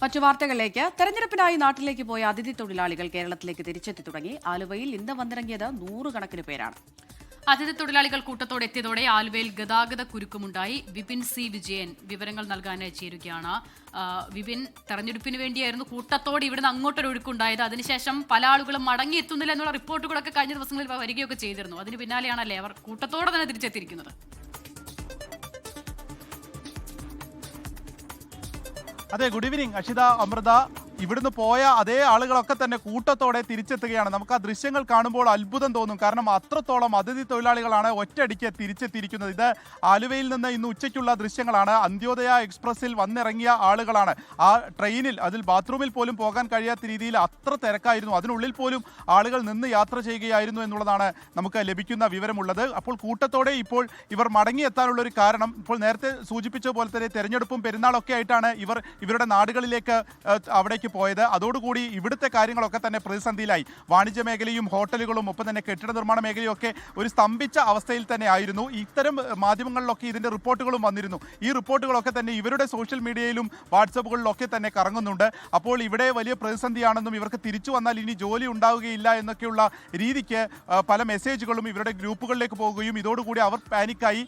മറ്റു വാർത്തകളിലേക്ക്. തെരഞ്ഞെടുപ്പിനായി നാട്ടിലേക്ക് പോയ അതിഥി തൊഴിലാളികൾ കേരളത്തിലേക്ക് തിരിച്ചെത്തി തുടങ്ങി. ആലുവയിൽ ഇന്ന് വന്നിറങ്ങിയത് 100 കണക്കിന് പേരാണ്. അതിഥി തൊഴിലാളികൾ കൂട്ടത്തോടെ എത്തിയതോടെ ആലുവയിൽ ഗതാഗത കുരുക്കുമുണ്ടായി. വിപിൻ സി വിജയൻ വിവരങ്ങൾ നൽകാനായി ചേരുകയാണ്. വിപിൻ, തെരഞ്ഞെടുപ്പിന് വേണ്ടിയായിരുന്നു കൂട്ടത്തോടെ ഇവിടുന്ന് അങ്ങോട്ടൊരു ഒഴുക്കുണ്ടായത്. അതിനുശേഷം പല ആളുകളും മടങ്ങിയെത്തുന്നില്ല എന്നുള്ള റിപ്പോർട്ടുകളൊക്കെ കഴിഞ്ഞ ദിവസങ്ങളിൽ വരികയൊക്കെ ചെയ്തിരുന്നു. അതിന് പിന്നാലെയാണല്ലേ അവർ കൂട്ടത്തോടെ തന്നെ തിരിച്ചെത്തിയിരിക്കുന്നത്? അതെ, ഗുഡ് ഈവനിങ് അക്ഷിത, അമൃത. ഇവിടുന്ന് പോയ അതേ ആളുകളൊക്കെ തന്നെ കൂട്ടത്തോടെ തിരിച്ചെത്തുകയാണ്. നമുക്ക് ആ ദൃശ്യങ്ങൾ കാണുമ്പോൾ അത്ഭുതം തോന്നും. കാരണം അത്രത്തോളം അതിഥി തൊഴിലാളികളാണ് ഒറ്റയടിക്ക് തിരിച്ചെത്തിയിരിക്കുന്നത്. ഇത് ആലുവയിൽ നിന്ന് ഇന്ന് ഉച്ചയ്ക്കുള്ള ദൃശ്യങ്ങളാണ്. അന്ത്യോദയ എക്സ്പ്രസിൽ വന്നിറങ്ങിയ ആളുകളാണ്. ആ ട്രെയിനിൽ, അതിൽ ബാത്റൂമിൽ പോലും പോകാൻ കഴിയാത്ത രീതിയിൽ അത്ര തിരക്കായിരുന്നു. അതിനുള്ളിൽ പോലും ആളുകൾ നിന്ന് യാത്ര ചെയ്യുകയായിരുന്നു എന്നുള്ളതാണ് നമുക്ക് ലഭിക്കുന്ന വിവരമുള്ളത്. അപ്പോൾ കൂട്ടത്തോടെ ഇപ്പോൾ ഇവർ മടങ്ങിയെത്താനുള്ള ഒരു കാരണം, ഇപ്പോൾ നേരത്തെ സൂചിപ്പിച്ച പോലെ തന്നെ തെരഞ്ഞെടുപ്പും പെരുന്നാളൊക്കെ ആയിട്ടാണ് ഇവരുടെ നാടുകളിലേക്ക് അവിടേക്ക് പോയത്. അതോടുകൂടി ഇവിടുത്തെ കാര്യങ്ങളൊക്കെ തന്നെ പ്രതിസന്ധിയിലായി. വാണിജ്യ മേഖലയും ഹോട്ടലുകളും ഒപ്പം തന്നെ കെട്ടിട നിർമ്മാണ മേഖലയും ഒക്കെ ഒരു സ്തംഭിച്ച അവസ്ഥയിൽ തന്നെ ആയിരുന്നു. ഇത്തരം മാധ്യമങ്ങളിലൊക്കെ ഇതിന്റെ റിപ്പോർട്ടുകളും വന്നിരുന്നു. ഈ റിപ്പോർട്ടുകളൊക്കെ തന്നെ ഇവരുടെ സോഷ്യൽ മീഡിയയിലും വാട്സപ്പുകളിലൊക്കെ തന്നെ കറങ്ങുന്നുണ്ട്. അപ്പോൾ ഇവിടെ വലിയ പ്രതിസന്ധിയാണെന്നും ഇവർക്ക് തിരിച്ചു വന്നാൽ ഇനി ജോലി ഉണ്ടാവുകയില്ല എന്നൊക്കെയുള്ള രീതിക്ക് പല മെസ്സേജുകളും ഇവരുടെ ഗ്രൂപ്പുകളിലേക്ക് പോകുകയും ഇതോടുകൂടി അവർ പാനിക്കായി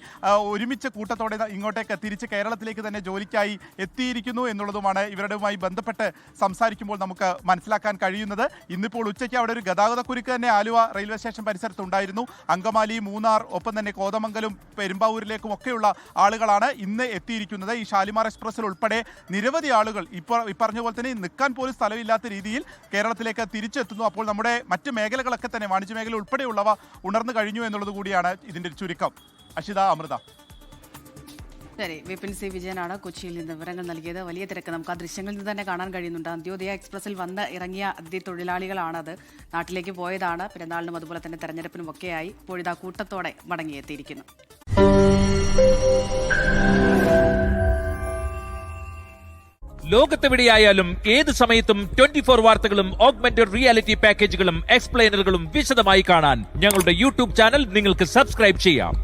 ഒരുമിച്ച് കൂട്ടത്തോടെ ഇങ്ങോട്ടേക്ക് തിരിച്ച് കേരളത്തിലേക്ക് തന്നെ ജോലിക്കായി എത്തിയിരിക്കുന്നു എന്നുള്ളതുമാണ് ഇവരുമായി ബന്ധപ്പെട്ട് സംസാരിക്കുമ്പോൾ നമുക്ക് മനസ്സിലാക്കാൻ കഴിയുന്നത്. ഇന്നിപ്പോൾ ഉച്ചയ്ക്ക് അവിടെ ഒരു ഗതാഗത കുരുക്ക് തന്നെ ആലുവ റെയിൽവേ സ്റ്റേഷൻ പരിസരത്തുണ്ടായിരുന്നു. അങ്കമാലി, മൂന്നാർ, ഒപ്പം തന്നെ കോതമംഗലം, പെരുമ്പാവൂരിലേക്കും ഒക്കെയുള്ള ആളുകളാണ് ഇന്ന് എത്തിയിരിക്കുന്നത്. ഈ ഷാലിമാർ എക്സ്പ്രസിൽ ഉൾപ്പെടെ നിരവധി ആളുകൾ ഈ പറഞ്ഞ പോലെ തന്നെ നിൽക്കാൻ പോലും സ്ഥലമില്ലാത്ത രീതിയിൽ കേരളത്തിലേക്ക് തിരിച്ചെത്തുന്നു. അപ്പോൾ നമ്മുടെ മറ്റ് മേഖലകളൊക്കെ തന്നെ, വാണിജ്യ മേഖല ഉൾപ്പെടെയുള്ളവ ഉണർന്നു കഴിഞ്ഞു എന്നുള്ളത് കൂടിയാണ് ഇതിൻ്റെ ചുരുക്കം. അക്ഷിത, അമൃത. ശരി, വിപിൻ സി വിജയനാണ് കൊച്ചിയിൽ നിന്ന് വിവരങ്ങൾ നൽകിയത്. വലിയ തിരക്ക് നമുക്ക് ആ ദൃശ്യങ്ങളിൽ നിന്ന് തന്നെ കാണാൻ കഴിയുന്നുണ്ട്. അന്ത്യോദയ എക്സ്പ്രസിൽ വന്ന് ഇറങ്ങിയ അതിഥി തൊഴിലാളികളാണത്. നാട്ടിലേക്ക് പോയതാണ്. പെരുന്നാളിനും അതുപോലെ തന്നെ തെരഞ്ഞെടുപ്പിനും ഒക്കെയായി ഇപ്പോഴിതാ കൂട്ടത്തോടെ മടങ്ങിയെത്തിയിരിക്കുന്നു. ലോകത്തെവിടെയായാലും ഏത് സമയത്തും 24 വാർത്തകളും ഓഗ്മെന്റഡ് റിയാലിറ്റി പാക്കേജുകളും എക്സ്പ്ലെയിനറുകളും വിശദമായി കാണാൻ ഞങ്ങളുടെ യൂട്യൂബ് ചാനൽ നിങ്ങൾക്ക് സബ്സ്ക്രൈബ് ചെയ്യാം.